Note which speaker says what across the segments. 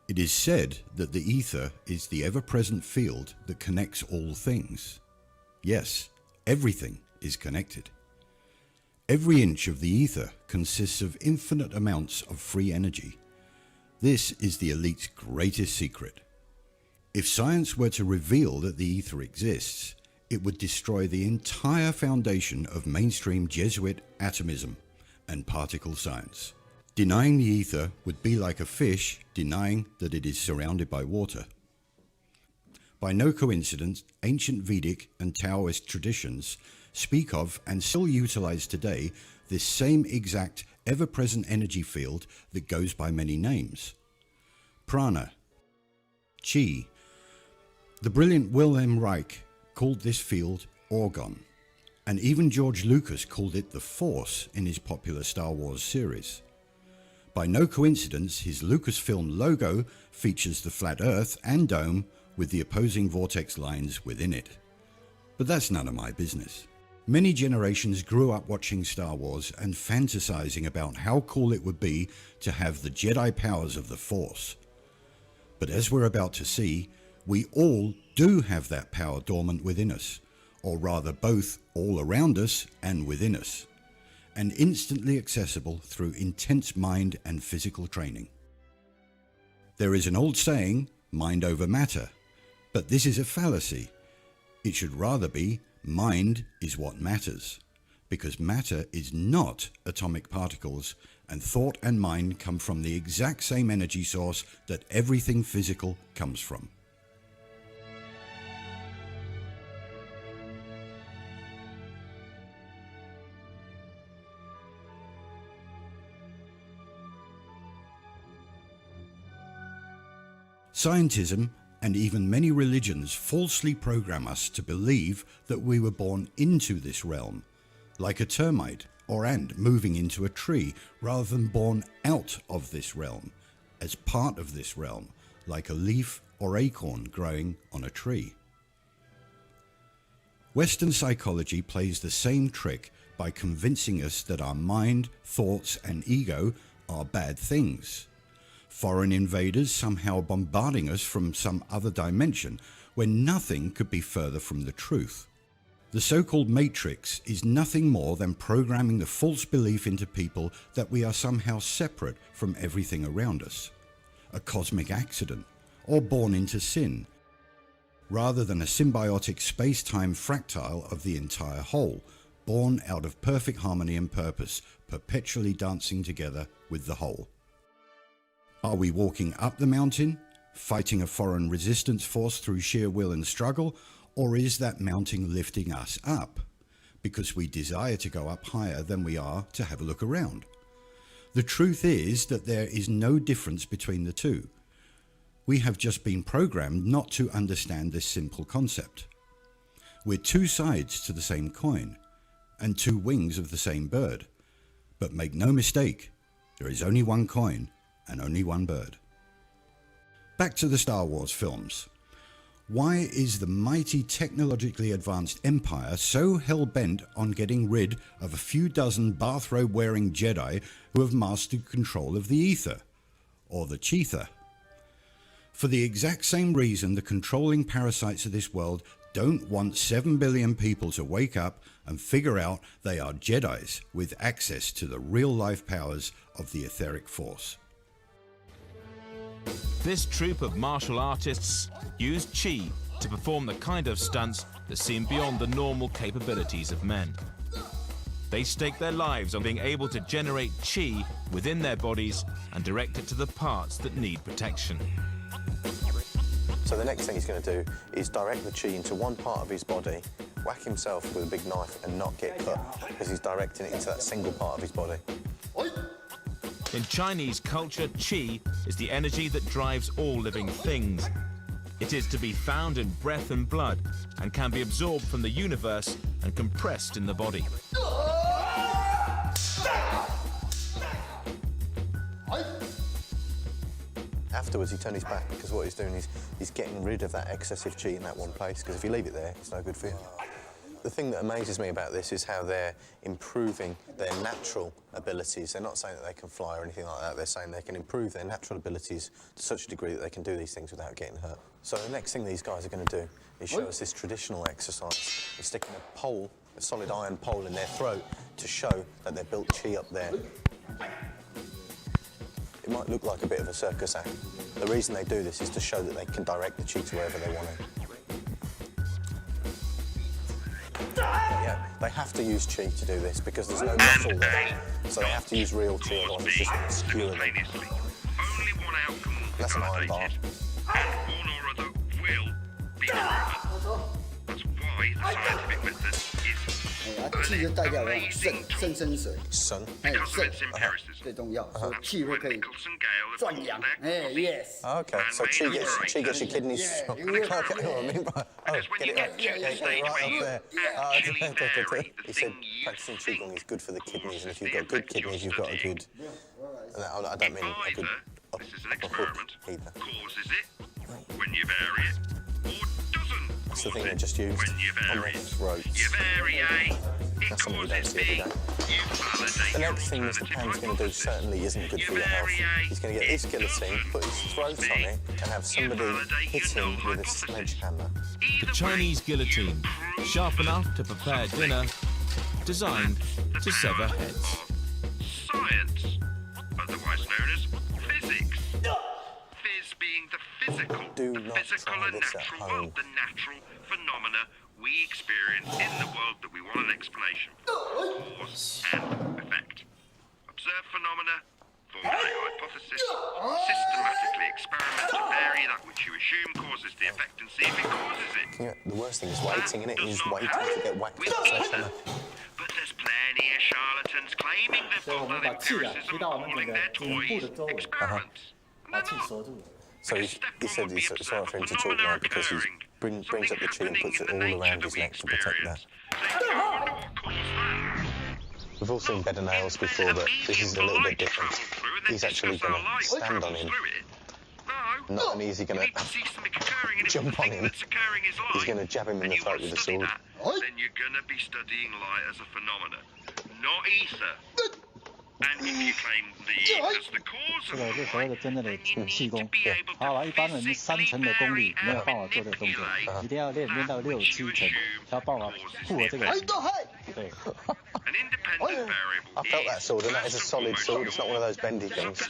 Speaker 1: It is said that the ether is the ever-present field that connects all things. Yes, everything is connected. Every inch of the ether consists of infinite amounts of free energy. This is the elite's greatest secret. If science were to reveal that the ether exists, it would destroy the entire foundation of mainstream Jesuit atomism and particle science. Denying the ether would be like a fish denying that it is surrounded by water. By no coincidence, ancient Vedic and Taoist traditions speak of and still utilize today this same exact ever-present energy field that goes by many names. Prana, Chi. The brilliant Wilhelm Reich called this field Orgon, and even George Lucas called it the Force in his popular Star Wars series. By no coincidence, his Lucasfilm logo features the flat Earth and dome with the opposing vortex lines within it. But that's none of my business. Many generations grew up watching Star Wars and fantasizing about how cool it would be to have the Jedi powers of the Force. But as we're about to see, we all do have that power dormant within us, or rather both all around us and within us, and instantly accessible through intense mind and physical training. There is an old saying, mind over matter, but this is a fallacy. It should rather be, mind is what matters, because matter is not atomic particles, and thought and mind come from the exact same energy source that everything physical comes from. Scientism and even many religions falsely program us to believe that we were born into this realm, like a termite or ant moving into a tree, rather than born out of this realm, as part of this realm, like a leaf or acorn growing on a tree. Western psychology plays the same trick by convincing us that our mind, thoughts and ego are bad things. Foreign invaders somehow bombarding us from some other dimension when nothing could be further from the truth. The so-called Matrix is nothing more than programming the false belief into people that we are somehow separate from everything around us, a cosmic accident, or born into sin, rather than a symbiotic space-time fractile of the entire whole, born out of perfect harmony and purpose, perpetually dancing together with the whole. Are we walking up the mountain, fighting a foreign resistance force through sheer will and struggle, or is that mountain lifting us up because we desire to go up higher than we are to have a look around? The truth is that there is no difference between the two. We have just been programmed not to understand this simple concept. We're two sides to the same coin and two wings of the same bird. But make no mistake, there is only one coin and only one bird. Back to the Star Wars films. Why is the mighty technologically advanced Empire so hell-bent on getting rid of a few dozen bathrobe-wearing Jedi who have mastered control of the ether, or the Cheether? For the exact same reason the controlling parasites of this world don't want 7 billion people to wake up and figure out they are Jedis with access to the real-life powers of the etheric force.
Speaker 2: This troupe of martial artists use chi to perform the kind of stunts that seem beyond the normal capabilities of men. They stake their lives on being able to generate chi within their bodies and direct it to the parts that need protection.
Speaker 3: So the next thing he's going to do is direct the chi into one part of his body, whack himself with a big knife and not get cut, because he's directing it into that single part of his body.
Speaker 2: In Chinese culture, qi is the energy that drives all living things. It is to be found in breath and blood and can be absorbed from the universe and compressed in the body.
Speaker 3: Afterwards, he turned his back, because what he's doing is he's getting rid of that excessive chi in that one place, because if you leave it there, it's no good for you. The thing that amazes me about this is how they're improving their natural abilities. They're not saying that they can fly or anything like that. They're saying they can improve their natural abilities to such a degree that they can do these things without getting hurt. So the next thing these guys are going to do is show us this traditional exercise of sticking a pole, a solid iron pole in their throat to show that they've built chi up there. It might look like a bit of a circus act. The reason they do this is to show that they can direct the chi to wherever they want to. Yeah, they have to use chi to do this because there's no muscle there. So they have to use real chi, otherwise it's just going to skewer them. That's an iron bar.
Speaker 4: And one or other will be proven. That's why the scientific method is
Speaker 5: 气就代表了肾生水，
Speaker 3: Sun.
Speaker 4: because of its empiricism.
Speaker 5: 最重要，所以气会可以
Speaker 4: Nicholson Gale have
Speaker 5: 壮
Speaker 4: got
Speaker 5: 阳。
Speaker 4: their
Speaker 5: Yes。
Speaker 3: Okay, so chi gets your kidneys strong. Okay, I mean, oh,
Speaker 4: Because when
Speaker 3: get
Speaker 4: you
Speaker 3: it
Speaker 4: get
Speaker 3: right,
Speaker 4: to the stage
Speaker 3: right
Speaker 4: where
Speaker 3: up
Speaker 4: you
Speaker 3: there.
Speaker 4: actually vary the
Speaker 3: He said
Speaker 4: thing you
Speaker 3: practicing
Speaker 4: think
Speaker 3: qigong is good for the kidneys, and if you've
Speaker 4: the
Speaker 3: got good
Speaker 4: effect you're
Speaker 3: kidneys, you've got a good. And I don't mean a good
Speaker 4: Either, this is an
Speaker 3: upper hook
Speaker 4: experiment,
Speaker 3: either.
Speaker 4: causes it when you vary it, or doesn't
Speaker 3: That's the
Speaker 4: cause
Speaker 3: thing
Speaker 4: it
Speaker 3: they just used
Speaker 4: when you
Speaker 3: on
Speaker 4: vary
Speaker 3: their
Speaker 4: it.
Speaker 3: throats.
Speaker 4: You vary A, it
Speaker 3: That's something we don't
Speaker 4: causes
Speaker 3: see every
Speaker 4: B,
Speaker 3: day.
Speaker 4: you validate
Speaker 3: The
Speaker 4: your
Speaker 3: next thing Mr.
Speaker 4: alternative
Speaker 3: Pan's going to do
Speaker 4: hypothesis.
Speaker 3: certainly isn't good for your health. He's going to get this guillotine, put his throat on it, and have somebody hit him with a sledgehammer.
Speaker 2: The Chinese guillotine, sharp enough to prepare dinner, designed to sever heads.
Speaker 4: Science, otherwise known as physics. Phys being the physical,
Speaker 3: Do
Speaker 4: the
Speaker 3: not
Speaker 4: physical
Speaker 3: try
Speaker 4: and
Speaker 3: this at
Speaker 4: natural
Speaker 3: home.
Speaker 4: world, the natural phenomena we experience in the world that we want an explanation for. Cause and effect. Observe phenomena, formulate hypothesis, systematically experiment to vary that which you assume causes the effect and see if it causes it.
Speaker 3: Yeah, the worst thing is waiting, innit? He's waiting to get whacked with a sledgehammer.
Speaker 4: But there's plenty of charlatans claiming they've got that empiricism calling their toys experiments. And they're not.
Speaker 3: So he said he's sorry for him to talk now because he brings up the chi and puts it all around his neck to protect that. We've all seen better nails before, but this is a little bit different. He's actually going to stand on him. Not an easy going to jump on him. He's going to jab him in the throat with a sword.
Speaker 4: Then you're going to be studying light as a phenomenon, not ether. And if you claim the ether as the cause
Speaker 6: 这
Speaker 4: of
Speaker 6: 个是所谓的
Speaker 4: light,
Speaker 6: 真正的
Speaker 4: then you
Speaker 6: 气
Speaker 4: need to
Speaker 6: 功。
Speaker 4: be able
Speaker 6: 好了，
Speaker 4: to
Speaker 6: 一般人3成的功力
Speaker 4: physically
Speaker 6: 没有办法做这个动作，
Speaker 4: manipulate
Speaker 6: 一定要练到6、7成，才有办法符合这个。对。
Speaker 4: an independent variable.
Speaker 3: I felt that sword, and that is a solid sword. It's not one of those bendy things.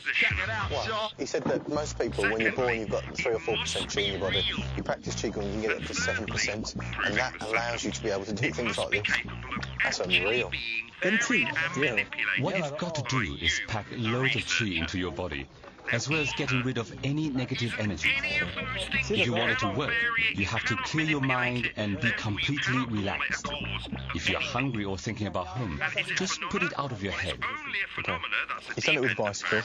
Speaker 3: Wow. He said that most people, when you're born, you've got 3 or 4% chi in your body. You practice qigong, you can get up to 7%, and that allows you to be able to do things like this. That's unreal.
Speaker 6: 跟气结合。
Speaker 7: What you've got to do is pack loads of chi into your body, as well as getting rid of any negative energy. If you want it to work, you have to clear your mind and be completely relaxed. If you're hungry or thinking about home, just put it out of your head.
Speaker 3: He's done it with a bicycle.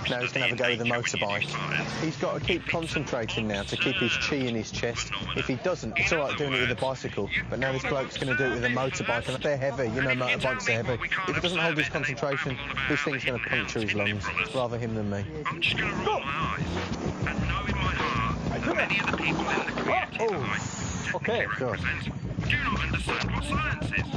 Speaker 3: Now he's going to have a go with the motorbike. He's got to keep concentrating now to keep his chi in his chest. If he doesn't, it's all right doing it with a bicycle, but now this bloke's going to do it with a motorbike, and they're heavy. You know, motorbikes are heavy. If he doesn't hold his concentration, this thing's going to puncture his lungs. Rather him than me.
Speaker 4: I'm just going to roll my eyes and know in my heart that many of the people in the community that I
Speaker 6: Okay.
Speaker 4: represent do not understand what science is.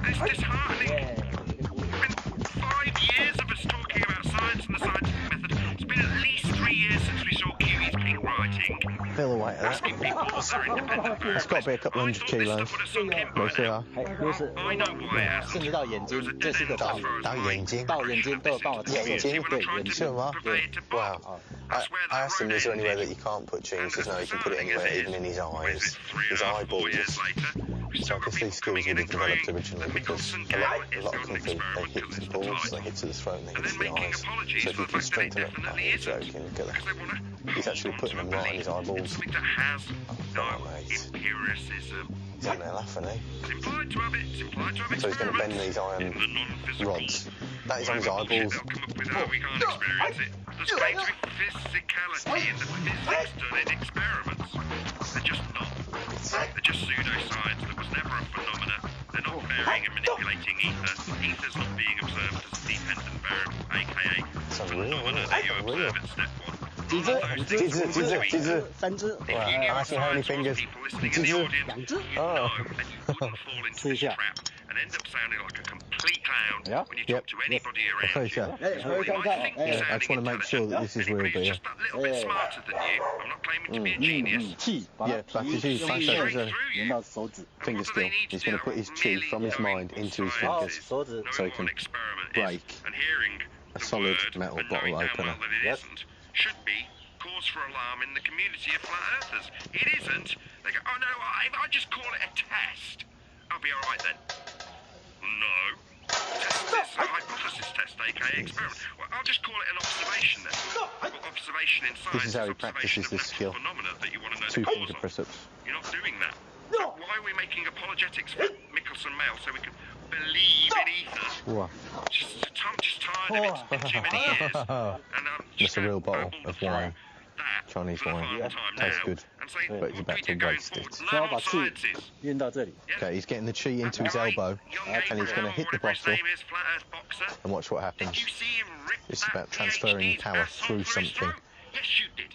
Speaker 4: It's disheartening. It's been 5 years of us talking about science and the scientific method. It's been at least 3 years since we saw Kiwi's pink writing.
Speaker 3: Feel the weight of that.
Speaker 4: Asking people what their independent
Speaker 3: It's got to be a couple hundred kilos. Most of that.
Speaker 6: 哎，就是
Speaker 4: I know why I asked.
Speaker 6: 甚至到眼睛，这是一个道理。
Speaker 3: 到眼睛。
Speaker 6: 到眼睛都有办法测试。
Speaker 3: 眼睛？
Speaker 6: 对，眼睛。
Speaker 3: Sure, Mark. Wow. I asked him, is there anywhere that you can't put chi? He says, no, you can put it anywhere, even in his eyes, his eyeballs. So I guess these skills would have developed originally because a lot of kung fu, they hit to the balls, they hit to the throat, and they hit to the eyes. So if you can strengthen up, oh, you're joking, look at that. He's actually putting them right in his eyeballs.
Speaker 4: Something that has
Speaker 3: no
Speaker 4: no
Speaker 3: mate.
Speaker 4: empiricism.
Speaker 3: He's on there laughing, eh?
Speaker 4: It's implied to have it. It's implied to have
Speaker 3: So he's going to bend
Speaker 4: experiments
Speaker 3: these iron
Speaker 4: in the non-physical
Speaker 3: rods. That is on his
Speaker 4: bullshit
Speaker 3: eyeballs.
Speaker 4: they'll come up with how we can't experience it. There's going to be physicality in the physics done in experiments. They're just not. They're just pseudoscience that was never a phenomena. They're not varying and manipulating ether. Ether's not being observed as a dependent variable, aka
Speaker 3: It's
Speaker 4: a
Speaker 3: unreal,
Speaker 4: phenomena
Speaker 3: isn't it?
Speaker 4: that you
Speaker 3: Unreal.
Speaker 4: observe at step 1.
Speaker 5: 三只。
Speaker 3: I see how many fingers. Oh.
Speaker 6: See ya.
Speaker 4: And end up sounding like a complete clown
Speaker 6: Yeah?
Speaker 4: when you talk to anybody around you.
Speaker 3: Yeah.
Speaker 4: I
Speaker 3: just wanna make sure that this is real, but yeah.
Speaker 4: Just that little bit smarter than you. I'm not claiming to be a genius.
Speaker 6: 气把它
Speaker 3: Yeah, but if you find
Speaker 4: Straight
Speaker 3: out
Speaker 4: through you.
Speaker 6: 连到手指，
Speaker 3: finger skill, he's going to put his chi from his mind into his fingers,
Speaker 6: 手指
Speaker 3: so he
Speaker 4: Knowing
Speaker 3: can
Speaker 4: what an experiment
Speaker 3: break
Speaker 4: is and hearing
Speaker 3: a
Speaker 4: the
Speaker 3: solid
Speaker 4: word
Speaker 3: metal
Speaker 4: and
Speaker 3: bottle
Speaker 4: knowing damn
Speaker 3: opener.
Speaker 4: well that it
Speaker 6: Yes.
Speaker 4: isn't should be cause for alarm in the community of flat earthers. It isn't. They go, oh no, I just call it a test. I'll be all right then. No. Test this a hypothesis test, aka experiment. Well, I'll just call it an observation then. Well, observation in science
Speaker 3: This is how he
Speaker 4: observation
Speaker 3: practices
Speaker 4: of
Speaker 3: this
Speaker 4: natural
Speaker 3: skill.
Speaker 4: phenomena that you want to know
Speaker 3: Two
Speaker 4: the cause
Speaker 3: finger
Speaker 4: of.
Speaker 3: press-ups.
Speaker 4: You're not doing that. So why are we making apologetics for Mickelson Mail so we can believe in ether?
Speaker 3: Wow.
Speaker 4: Just tired of it. It's been too many years. And
Speaker 3: Just a real bottle
Speaker 4: babble
Speaker 3: of
Speaker 4: through
Speaker 3: wine.
Speaker 4: that
Speaker 3: Chinese
Speaker 4: for the
Speaker 3: wine.
Speaker 4: final time
Speaker 3: Tastes
Speaker 4: now
Speaker 3: good.
Speaker 4: and say,
Speaker 3: But he's about
Speaker 4: what
Speaker 3: to
Speaker 4: we do going
Speaker 3: waste
Speaker 4: forward?
Speaker 3: it.
Speaker 6: 只要
Speaker 4: Learn
Speaker 6: 把
Speaker 4: our
Speaker 6: 气
Speaker 4: sciences.
Speaker 6: 运到这里，
Speaker 3: Okay, he's getting the chi into his
Speaker 4: Right,
Speaker 3: elbow,
Speaker 4: young
Speaker 3: and he's going to
Speaker 4: Abraham,
Speaker 3: hit the
Speaker 4: whatever his
Speaker 3: bottle,
Speaker 4: name is, flat earth boxer.
Speaker 3: and watch what
Speaker 4: Did
Speaker 3: happens.
Speaker 4: you see him rip
Speaker 3: This is
Speaker 4: that
Speaker 3: about transferring
Speaker 4: PhD's
Speaker 3: power
Speaker 4: asshole
Speaker 3: through
Speaker 4: through his
Speaker 3: something.
Speaker 4: throat? Yes, you did.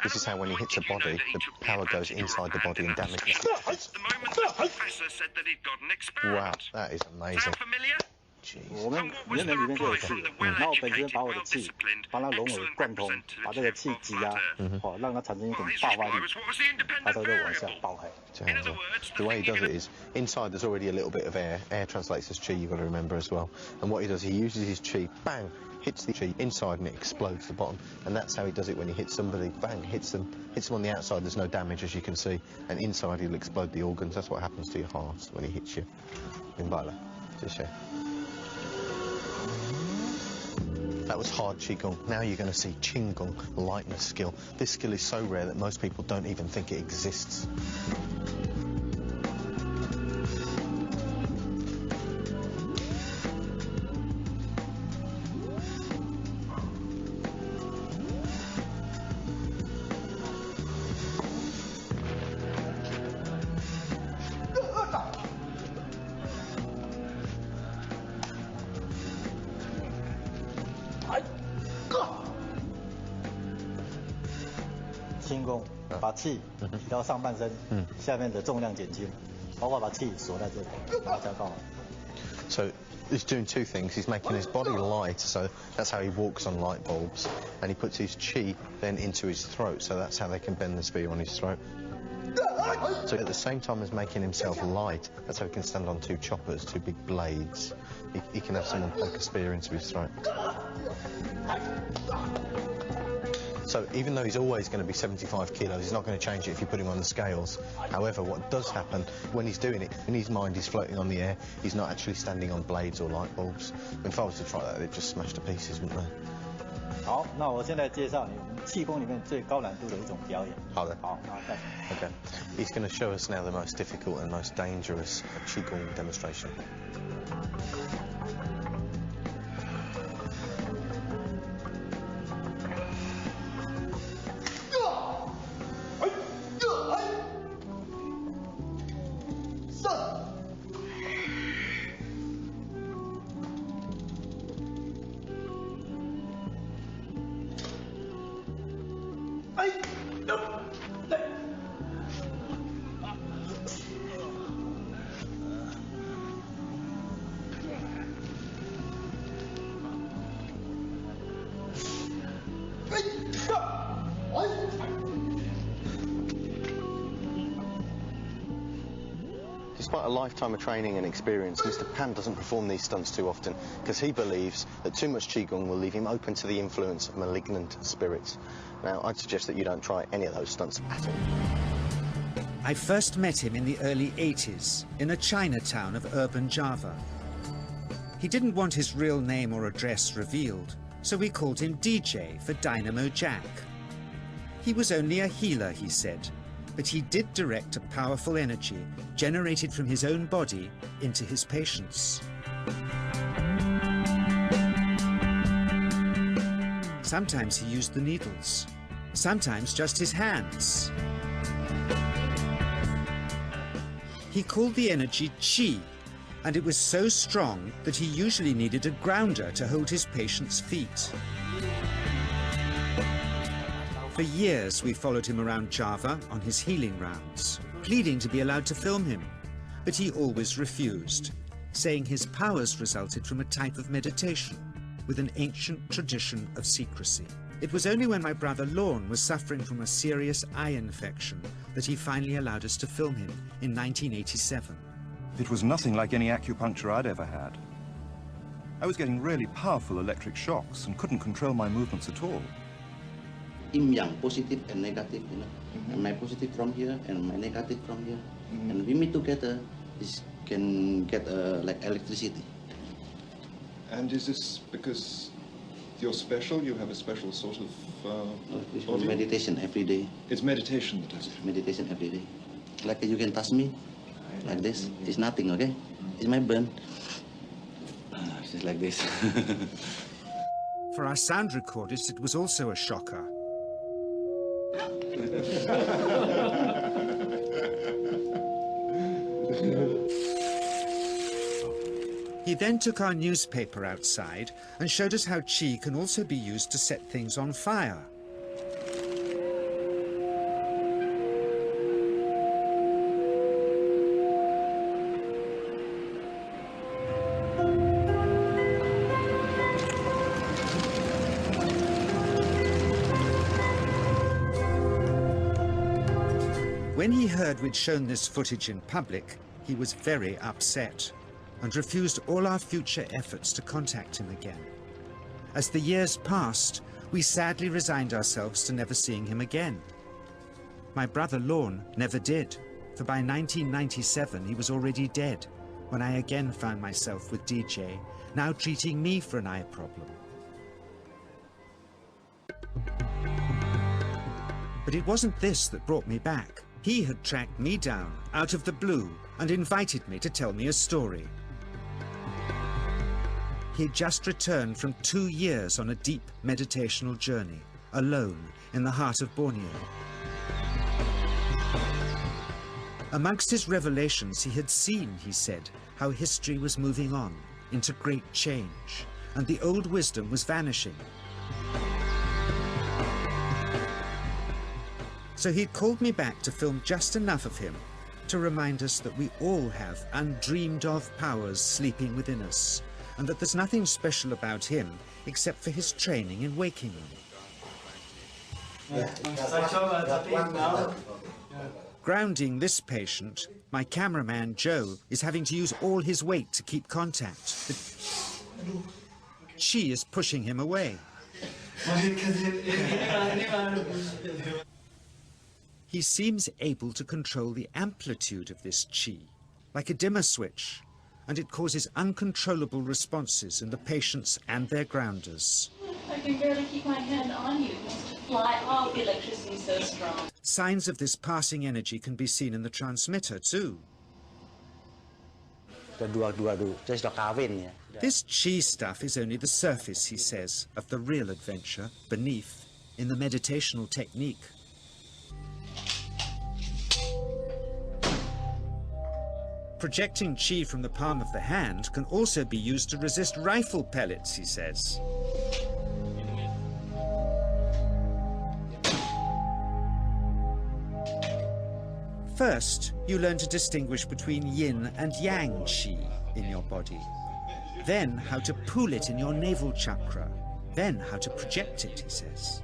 Speaker 3: This is how when he hits a body, the power goes inside the body and damages it.
Speaker 4: The moment the professor said that he'd got an
Speaker 3: Wow,
Speaker 4: experiment.
Speaker 3: that is amazing.
Speaker 4: Sound familiar?
Speaker 6: 我们
Speaker 4: And what was
Speaker 6: 原
Speaker 4: the
Speaker 6: 本里面就有
Speaker 4: reply
Speaker 6: 气
Speaker 4: from the，
Speaker 6: 然后本身
Speaker 4: well-educated,
Speaker 6: 把我的气
Speaker 4: well-disciplined,
Speaker 6: 帮它融为
Speaker 4: excellent
Speaker 6: 贯通，把这个气
Speaker 4: representative
Speaker 6: 挤
Speaker 4: of
Speaker 6: 压
Speaker 4: flat Earth?，
Speaker 6: 哦，让它产生一种
Speaker 4: Well, his
Speaker 6: 爆发
Speaker 4: reply
Speaker 6: 力，
Speaker 4: was, what was the
Speaker 6: 它
Speaker 4: independent
Speaker 6: 才会往下
Speaker 4: variable?
Speaker 6: 爆开。
Speaker 4: In other words,
Speaker 3: The way he
Speaker 4: thing
Speaker 3: does
Speaker 4: you're
Speaker 3: it is, inside there's already a little bit of air. Air translates as chi, you've got to remember as well. And what he does, he uses his chi, bang, hits the chi inside and it explodes the bottom. And that's how he does it when he hits somebody, bang, hits them on the outside, there's no damage as you can see. And inside he'll explode the organs. That's what happens to your heart when he hits you. That was hard Qigong. Now you're going to see Qigong, lightness skill. This skill is so rare that most people don't even think it exists.
Speaker 6: 轻功，把气提到上半身，下面的重量减轻，包括把气锁在这里，大家告。
Speaker 3: So he's doing two things. He's making his body light, so that's how he walks on light bulbs. And he puts his chi then into his throat, so that's how they can bend the spear on his throat. So at the same time as making himself light, that's how he can stand on two choppers, two big blades. He can have someone poke a spear into his throat. So even though he's always going to be 75 kilos, he's not going to change it if you put him on the scales. However, what does happen when he's doing it, in his mind he's floating on the air, he's not actually standing on blades or light bulbs. If I was to try that, they'd just smash to pieces, wouldn't they?
Speaker 6: 好，那我现在介绍你我们气功里面最高难度的一种表演。
Speaker 3: 好的。
Speaker 6: 好，那开始。
Speaker 3: Okay. He's going to show us now the most difficult and most dangerous Qigong demonstration. Despite a lifetime of training and experience, Mr. Pan doesn't perform these stunts too often because he believes that too much Qigong will leave him open to the influence of malignant spirits. Now, I'd suggest that you don't try any of those stunts at all.
Speaker 8: I first met him in the early 80s in a Chinatown of urban Java. He didn't want his real name or address revealed, so we called him DJ for Dynamo Jack. He was only a healer, he said, but he did direct a powerful energy generated from his own body into his patients. Sometimes he used the needles, sometimes just his hands. He called the energy Qi, and it was so strong that he usually needed a grounder to hold his patient's feet. For years, we followed him around Java on his healing rounds, pleading to be allowed to film him. But he always refused, saying his powers resulted from a type of meditation with an ancient tradition of secrecy. It was only when my brother Lorne was suffering from a serious eye infection that he finally allowed us to film him in 1987.
Speaker 9: It was nothing like any acupuncture I'd ever had. I was getting really powerful electric shocks and couldn't control my movements at all.
Speaker 10: Yin yang, positive and negative, you know. And my positive from here and my negative from here. And we meet together, this can get like electricity.
Speaker 9: And is this because you're special? You have a special sort of body?
Speaker 10: Meditation every day.
Speaker 9: It's meditation that does it?
Speaker 10: Meditation every day. Like you can touch me, like this. It's nothing, okay? It's my burn. It's just like this.
Speaker 8: For our sound recordist, it was also a shocker. He then took our newspaper outside and showed us how qi can also be used to set things on fire. When he heard we'd shown this footage in public, he was very upset and refused all our future efforts to contact him again. As the years passed, we sadly resigned ourselves to never seeing him again. My brother Lorne never did, for by 1997 he was already dead, when I again found myself with DJ, now treating me for an eye problem. But it wasn't this that brought me back. He had tracked me down out of the blue and invited me to tell me a story. He'd just returned from 2 years on a deep meditational journey, alone in the heart of Borneo. Amongst his revelations, he had seen, he said, how history was moving on into great change, and the old wisdom was vanishing. So he'd called me back to film just enough of him to remind us that we all have undreamed of powers sleeping within us, and that there's nothing special about him except for his training in waking them. Grounding this patient, my cameraman Joe is having to use all his weight to keep contact. The qi is pushing him away. He seems able to control the amplitude of this qi, like a dimmer switch, and it causes uncontrollable responses in the patients and their grounders.
Speaker 11: I can barely keep my hand on you. It wants to fly off. The electricity is so strong.
Speaker 8: Signs of this passing energy can be seen in the transmitter too. This qi stuff is only the surface, he says, of the real adventure beneath, in the meditational technique. Projecting qi from the palm of the hand can also be used to resist rifle pellets, he says. First, you learn to distinguish between yin and yang qi in your body. Then how to pool it in your navel chakra. Then how to project it, he says.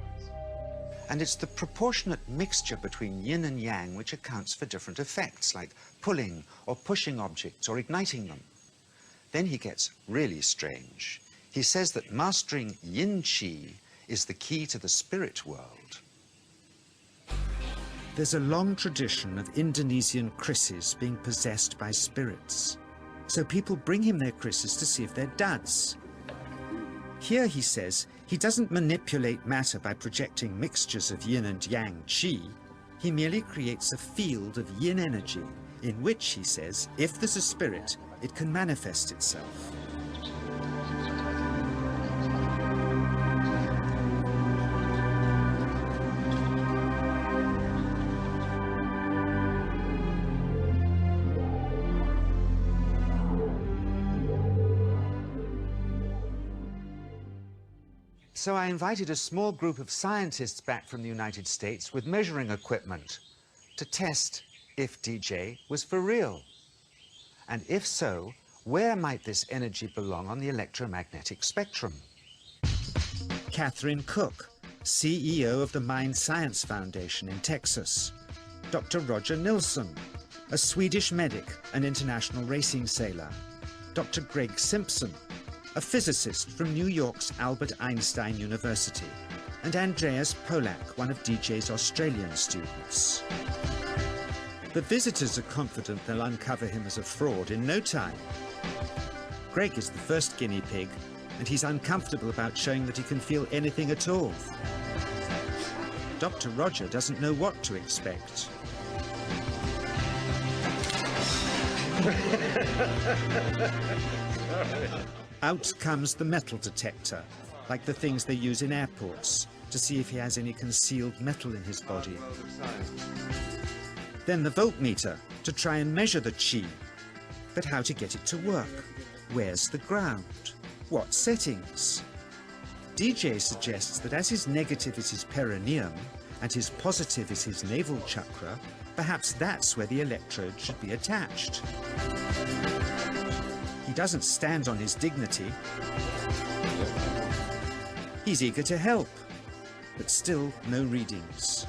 Speaker 8: And it's the proportionate mixture between yin and yang which accounts for different effects, like pulling or pushing objects or igniting them. Then he gets really strange. He says that mastering yin qi is the key to the spirit world. There's a long tradition of Indonesian krisis being possessed by spirits. So people bring him their krisis to see if they're duds. Here, he says, he doesn't manipulate matter by projecting mixtures of yin and yang qi. He merely creates a field of yin energy in which, he says, if there's a spirit, it can manifest itself. So I invited a small group of scientists back from the United States with measuring equipment to test if DJ was for real. And if so, where might this energy belong on the electromagnetic spectrum? Catherine Cook, CEO of the Mind Science Foundation in Texas. Dr. Roger Nilsson, a Swedish medic and international racing sailor. Dr. Greg Simpson, a physicist from New York's Albert Einstein University. And Andreas Polak, one of DJ's Australian students. The visitors are confident they'll uncover him as a fraud in no time. Greg is the first guinea pig, and he's uncomfortable about showing that he can feel anything at all. Dr. Roger doesn't know what to expect. Out comes the metal detector, like the things they use in airports, to see if he has any concealed metal in his body. Then the voltmeter, to try and measure the chi. But how to get it to work? Where's the ground? What settings? DJ suggests that as his negative is his perineum and his positive is his navel chakra, perhaps that's where the electrode should be attached. He doesn't stand on his dignity. He's eager to help, but still no readings.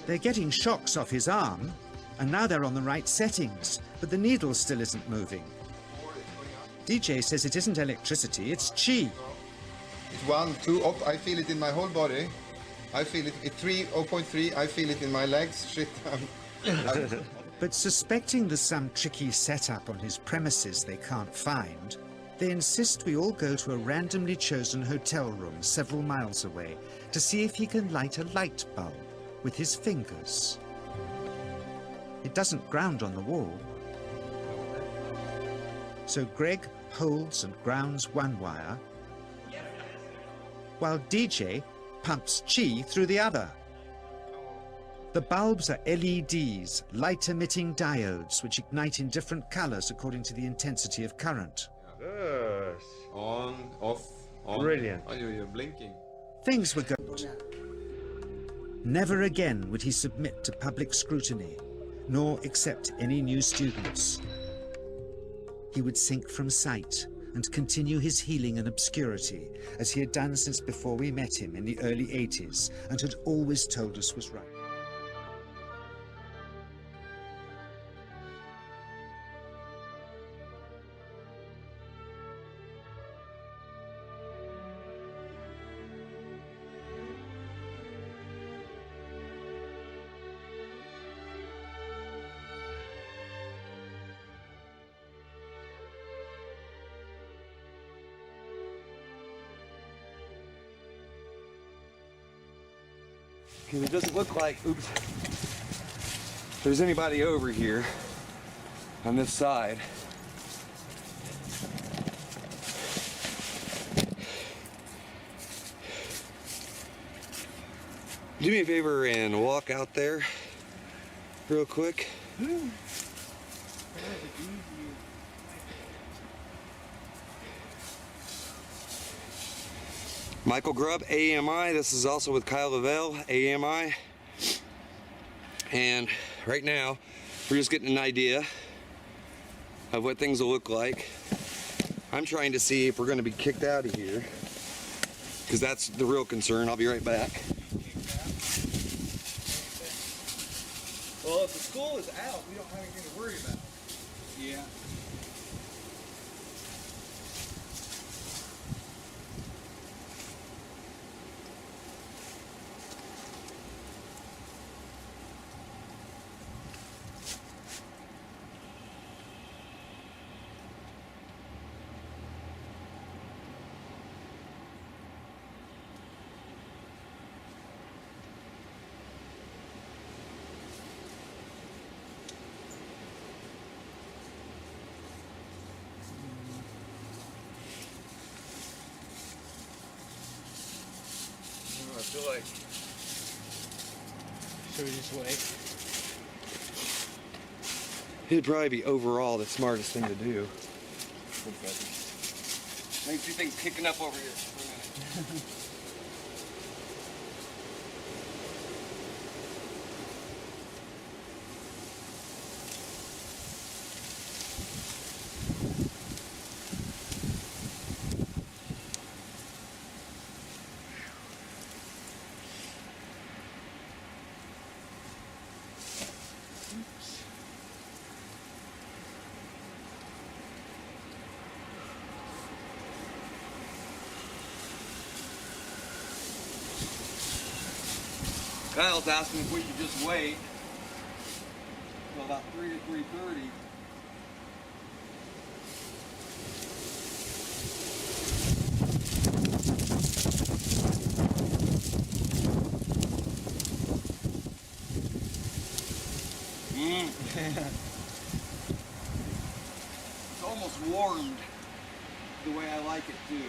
Speaker 8: They're getting shocks off his arm, and now they're on the right settings, but the needle still isn't moving. DJ says it isn't electricity, it's chi.
Speaker 12: It's 1, 2, up. I feel it in my whole body. I feel it at 3, 0.3. I feel it in my legs. Shit.
Speaker 8: But suspecting there's some tricky setup on his premises they can't find, they insist we all go to a randomly chosen hotel room several miles away to see if he can light a light bulb with his fingers. It doesn't ground on the wall. So Greg holds and grounds one wire, while DJ pumps chi through the other. The bulbs are LEDs, light-emitting diodes, which ignite in different colors according to the intensity of current.
Speaker 13: Good. On, off, on.
Speaker 8: Brilliant.
Speaker 13: Oh, you're blinking.
Speaker 8: Things were good. Never again would he submit to public scrutiny, nor accept any new students. He would sink from sight and continue his healing in obscurity, as he had done since before we met him in the early 80s and had always told us was right.
Speaker 13: Because it doesn't look like, oops, there's anybody over here on this side. Do me a favor and walk out there real quick. Michael Grubb, AMI. This is also with Kyle Lavelle, AMI. And right now, we're just getting an idea of what things will look like. I'm trying to see if we're going to be kicked out of here, because that's the real concern. I'll be right back. Well, if the school is out, we don't have anything to worry about. Yeah. I feel like. Should we just wait? It'd probably be overall the smartest thing to do. Maybe two things kicking up over here. Kyle's asking if we should just wait till about 3 to 3:30. It's almost warmed the way I like it too.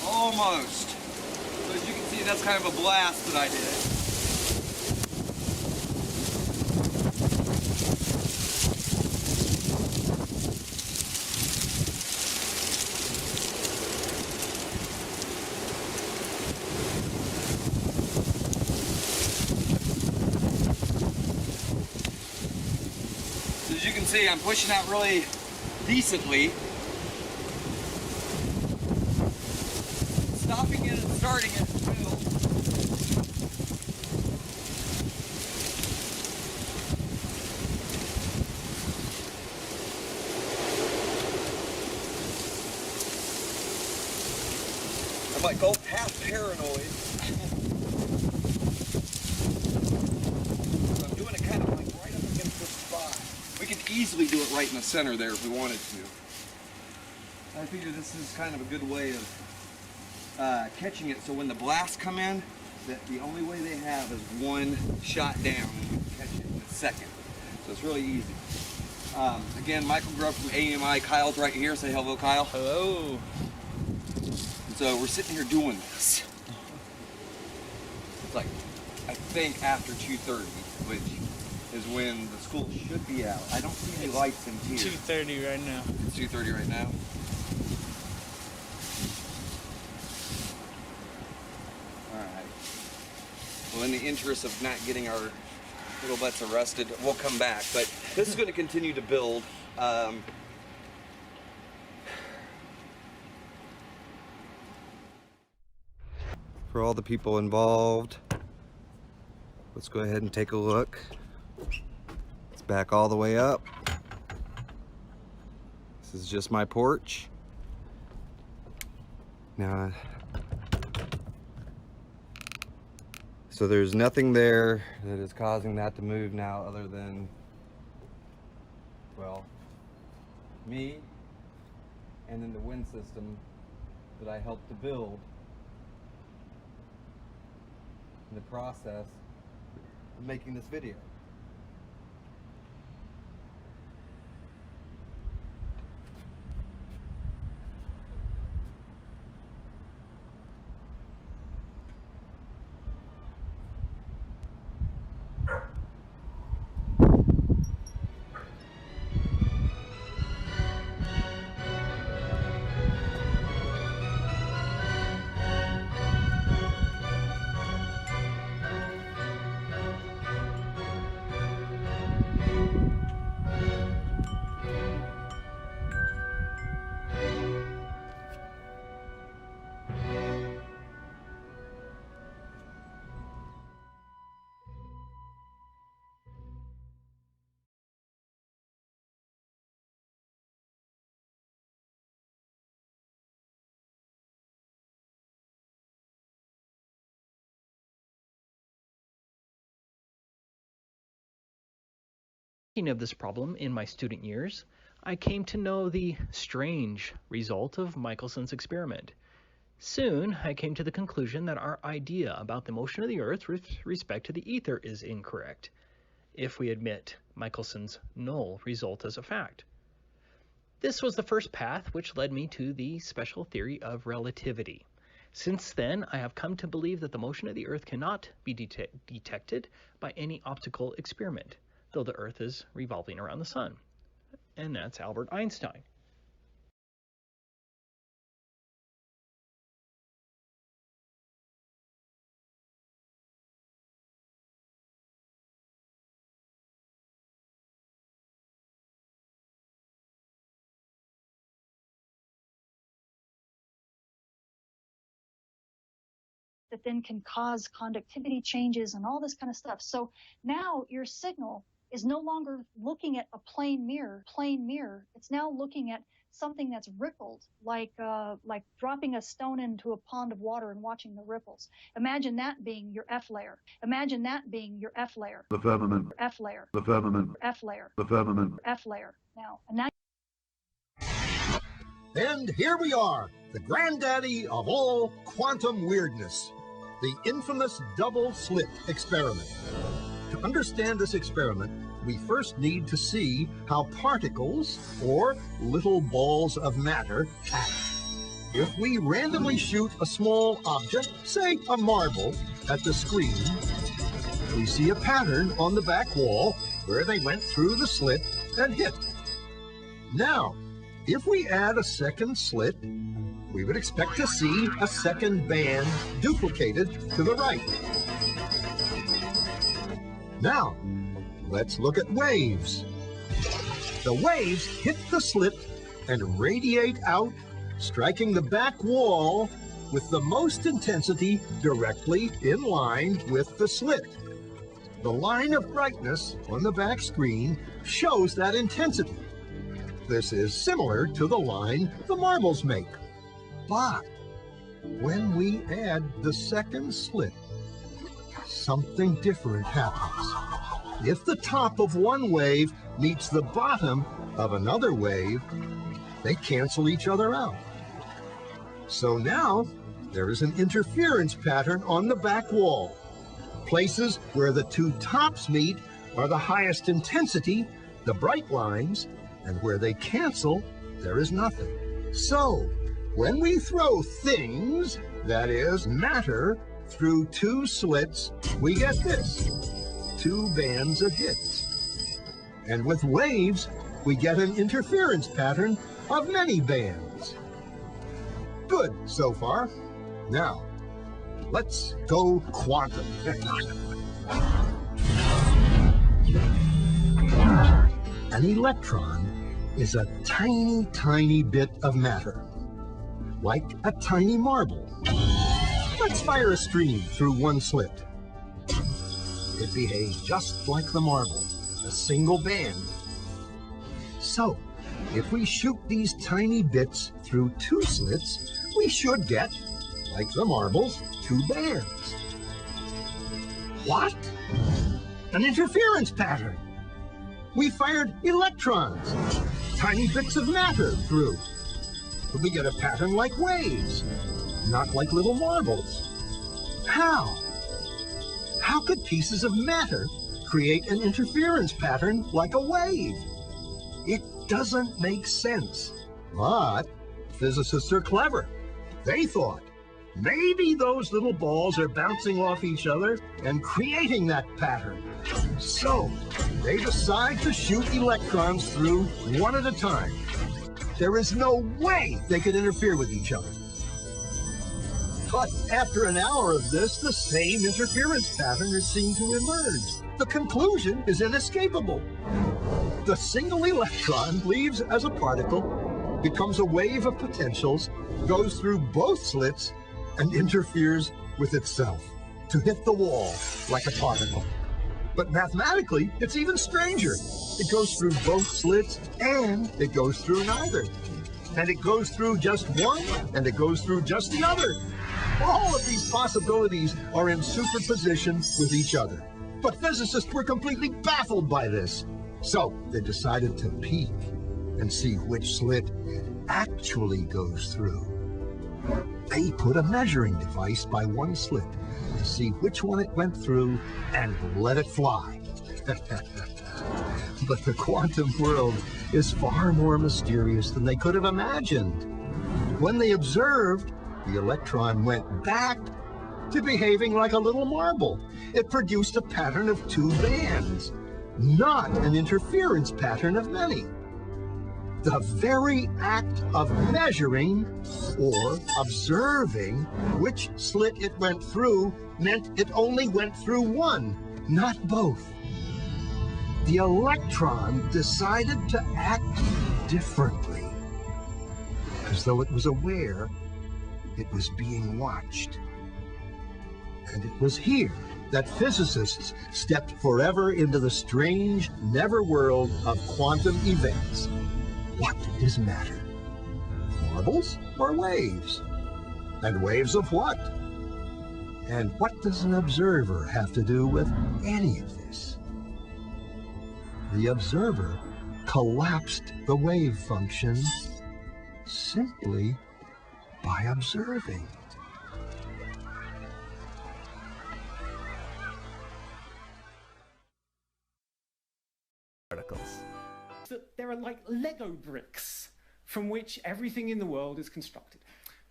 Speaker 13: Almost. So as you can see, that's kind of a blast that I did. So as you can see, I'm pushing out really decently. Stopping it and starting it will. I'm like half paranoid. So I'm doing it kind of like right up against this spot. We could easily do it right in the center there if we wanted to. I figure this is kind of a good way of catching it, so when the blasts come in, that the only way they have is one shot down and we can catch it in a second. So it's really easy. Again, Michael Grubb from AMI. Kyle's right here. Say hello, Kyle.
Speaker 14: Hello.
Speaker 13: And so we're sitting here doing this. It's like, I think after 2:30, which is when the school should be out. I don't see any lights in here.
Speaker 14: 2:30 right now.
Speaker 13: It's 2:30 right now. Well, in the interest of not getting our little butts arrested, we'll come back. But this is going to continue to build. For all the people involved, let's go ahead and take a look. It's back all the way up. This is just my porch. Now, so there's nothing there that is causing that to move now other than, well, me and then the wind system that I helped to build in the process of making this video.
Speaker 15: Thinking of this problem in my student years, I came to know the strange result of Michelson's experiment. Soon, I came to the conclusion that our idea about the motion of the Earth with respect to the ether is incorrect. If we admit Michelson's null result as a fact. This was the first path which led me to the special theory of relativity. Since then, I have come to believe that the motion of the Earth cannot be detected by any optical experiment, though the Earth is revolving around the Sun. And that's Albert Einstein.
Speaker 14: That then can cause conductivity changes and all this kind of stuff. So now your signal is no longer looking at a plain mirror. It's now looking at something that's rippled, like dropping a stone into a pond of water and watching the ripples. Imagine that being your F layer. Imagine that being your F layer.
Speaker 16: The firmament.
Speaker 14: F layer.
Speaker 16: The firmament.
Speaker 14: F layer.
Speaker 16: The firmament.
Speaker 14: F layer. Now.
Speaker 17: And here we are, the granddaddy of all quantum weirdness. The infamous double slit experiment. To understand this experiment, we first need to see how particles, or little balls of matter, act. If we randomly shoot a small object, say a marble, at the screen, we see a pattern on the back wall where they went through the slit and hit. Now, if we add a second slit, we would expect to see a second band duplicated to the right. Now, let's look at waves. The waves hit the slit and radiate out, striking the back wall with the most intensity directly in line with the slit. The line of brightness on the back screen shows that intensity. This is similar to the line the marbles make. But when we add the second slit, something different happens. If the top of one wave meets the bottom of another wave, they cancel each other out. So now there is an interference pattern on the back wall. Places where the two tops meet are the highest intensity, the bright lines, and where they cancel, there is nothing. So, when we throw things, that is, matter, through two slits, we get this, two bands of hits. And with waves, we get an interference pattern of many bands. Good so far. Now, let's go quantum. An electron is a tiny, tiny bit of matter, like a tiny marble. Let's fire a stream through one slit. It behaves just like the marble, a single band. So, if we shoot these tiny bits through two slits, we should get, like the marbles, two bands. What? An interference pattern. We fired electrons, tiny bits of matter through. But we get a pattern like waves, not like little marbles. How? How could pieces of matter create an interference pattern like a wave? It doesn't make sense. But physicists are clever. They thought, maybe those little balls are bouncing off each other and creating that pattern. So, they decide to shoot electrons through one at a time. There is no way they could interfere with each other. But after an hour of this, the same interference pattern is seen to emerge. The conclusion is inescapable. The single electron leaves as a particle, becomes a wave of potentials, goes through both slits, and interferes with itself to hit the wall like a particle. But mathematically, it's even stranger. It goes through both slits, and it goes through neither. And it goes through just one, and it goes through just the other. All of these possibilities are in superposition with each other. But physicists were completely baffled by this. So they decided to peek and see which slit it actually goes through. They put a measuring device by one slit to see which one it went through and let it fly. But the quantum world is far more mysterious than they could have imagined. When they observed, the electron went back to behaving like a little marble. It produced a pattern of 2 bands, not an interference pattern of many. The very act of measuring or observing which slit it went through meant it only went through one, not both. The electron decided to act differently, as though it was aware it was being watched. And it was here that physicists stepped forever into the strange netherworld of quantum events. What is matter? Marbles or waves? And waves of what? And what does an observer have to do with any of this? The observer collapsed the wave function simply by observing.
Speaker 16: That there are like Lego bricks from which everything in the world is constructed.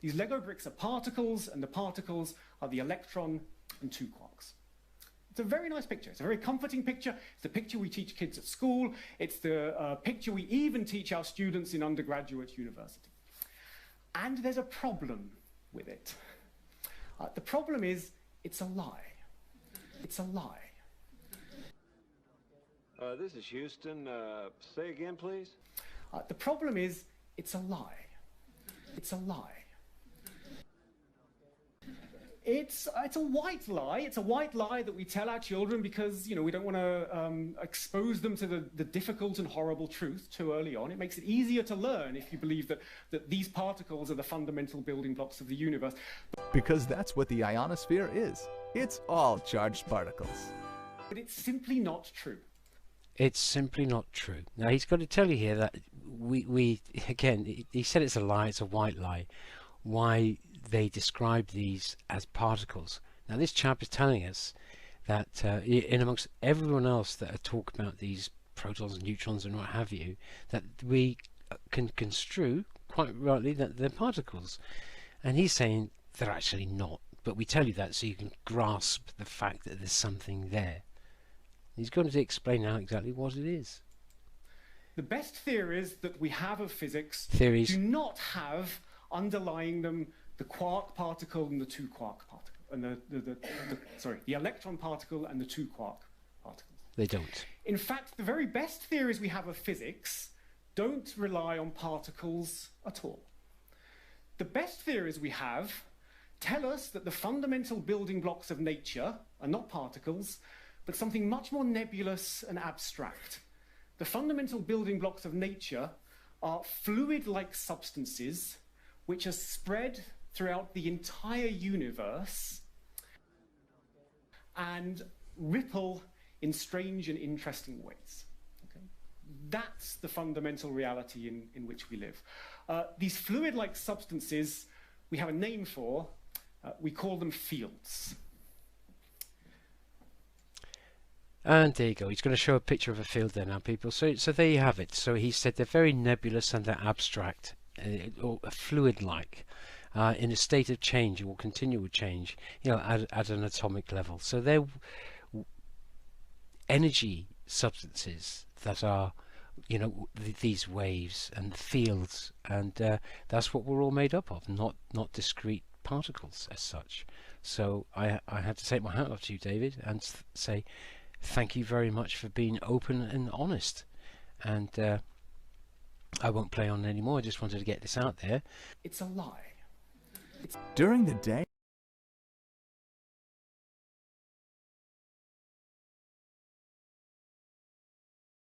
Speaker 16: These Lego bricks are particles, and the particles are the electron and 2 quarks. It's a very nice picture. It's a very comforting picture. It's the picture we teach kids at school. It's the picture we even teach our students in undergraduate university. And there's a problem with it. The problem is it's a lie. It's a lie.
Speaker 18: This is Houston. Say again, please.
Speaker 16: The problem is, it's a lie. It's a lie. It's a white lie. It's a white lie that we tell our children because, you know, we don't want to expose them to the difficult and horrible truth too early on. It makes it easier to learn if you believe that these particles are the fundamental building blocks of the universe.
Speaker 19: Because that's what the ionosphere is. It's all charged particles.
Speaker 16: But it's simply not true.
Speaker 20: It's simply not true. Now he's got to tell you here that we again, he said it's a lie, it's a white lie. Why they describe these as particles. Now this chap is telling us that in amongst everyone else that are talking about these protons and neutrons and what have you, that we can construe quite rightly that they're particles. And he's saying they're actually not. But we tell you that so you can grasp the fact that there's something there. He's going to explain now exactly what it is.
Speaker 16: The best theories that we have of physics
Speaker 20: Theories.
Speaker 16: do not have underlying them the quark particle and the 2 quark particle, and the electron particle and the 2 quark particles.
Speaker 20: They don't.
Speaker 16: In fact, the very best theories we have of physics don't rely on particles at all. The best theories we have tell us that the fundamental building blocks of nature are not particles, but something much more nebulous and abstract. The fundamental building blocks of nature are fluid-like substances which are spread throughout the entire universe and ripple in strange and interesting ways. Okay? That's the fundamental reality in which we live. These fluid-like substances we have a name for. We call them fields.
Speaker 20: And there you go. He's going to show a picture of a field there now, people. So there you have it. So he said they're very nebulous and they're abstract, or fluid-like, in a state of change. It will continue to change, you know, at an atomic level. So they're energy substances that are, you know, these waves and fields, and that's what we're all made up of, not discrete particles as such. So I had to take my hat off to you, David, and say thank you very much for being open and honest. And I won't play on anymore. I just wanted to get this out there.
Speaker 16: It's a lie.
Speaker 19: During the day.